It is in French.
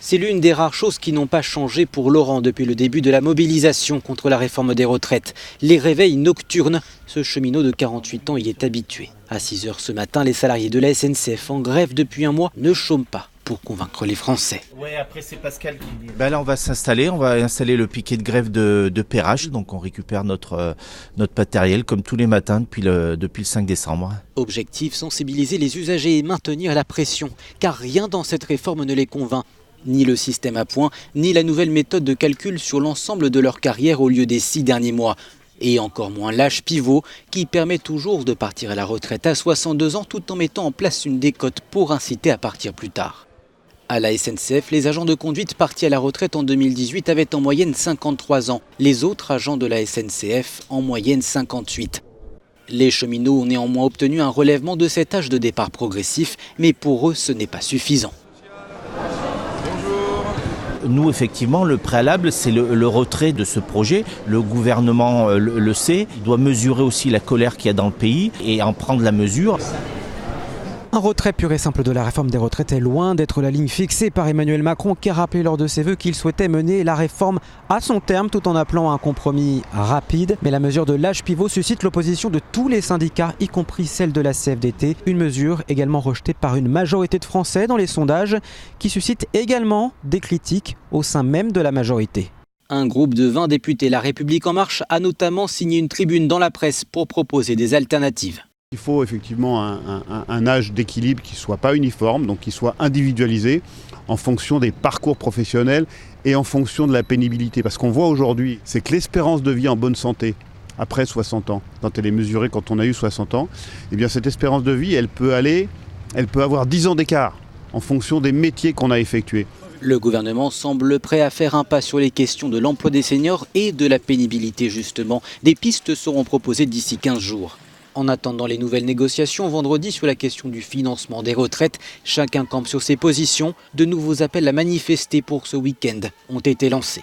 C'est l'une des rares choses qui n'ont pas changé pour Laurent depuis le début de la mobilisation contre la réforme des retraites. Les réveils nocturnes, ce cheminot de 48 ans y est habitué. À 6 h ce matin, les salariés de la SNCF en grève depuis un mois ne chôment pas pour convaincre les Français. Ouais, après c'est Pascal qui... Là on va installer le piquet de grève de Perrache, donc on récupère notre matériel comme tous les matins depuis le 5 décembre. Objectif, sensibiliser les usagers et maintenir la pression, car rien dans cette réforme ne les convainc. Ni le système à points, ni la nouvelle méthode de calcul sur l'ensemble de leur carrière au lieu des 6 derniers mois. Et encore moins l'âge pivot qui permet toujours de partir à la retraite à 62 ans tout en mettant en place une décote pour inciter à partir plus tard. À la SNCF, les agents de conduite partis à la retraite en 2018 avaient en moyenne 53 ans. Les autres agents de la SNCF en moyenne 58. Les cheminots ont néanmoins obtenu un relèvement de cet âge de départ progressif, mais pour eux ce n'est pas suffisant. Nous, effectivement, le préalable, c'est le retrait de ce projet. Le gouvernement le sait. Il doit mesurer aussi la colère qu'il y a dans le pays et en prendre la mesure. Un retrait pur et simple de la réforme des retraites est loin d'être la ligne fixée par Emmanuel Macron qui a rappelé lors de ses vœux qu'il souhaitait mener la réforme à son terme tout en appelant à un compromis rapide. Mais la mesure de l'âge pivot suscite l'opposition de tous les syndicats, y compris celle de la CFDT. Une mesure également rejetée par une majorité de Français dans les sondages qui suscite également des critiques au sein même de la majorité. Un groupe de 20 députés La République En Marche a notamment signé une tribune dans la presse pour proposer des alternatives. Il faut effectivement un âge d'équilibre qui ne soit pas uniforme, donc qui soit individualisé en fonction des parcours professionnels et en fonction de la pénibilité. Parce qu'on voit aujourd'hui, c'est que l'espérance de vie en bonne santé après 60 ans, quand elle est mesurée quand on a eu 60 ans, eh bien cette espérance de vie, elle peut avoir 10 ans d'écart en fonction des métiers qu'on a effectués. Le gouvernement semble prêt à faire un pas sur les questions de l'emploi des seniors et de la pénibilité justement. Des pistes seront proposées d'ici 15 jours. En attendant les nouvelles négociations vendredi sur la question du financement des retraites, chacun campe sur ses positions. De nouveaux appels à manifester pour ce week-end ont été lancés.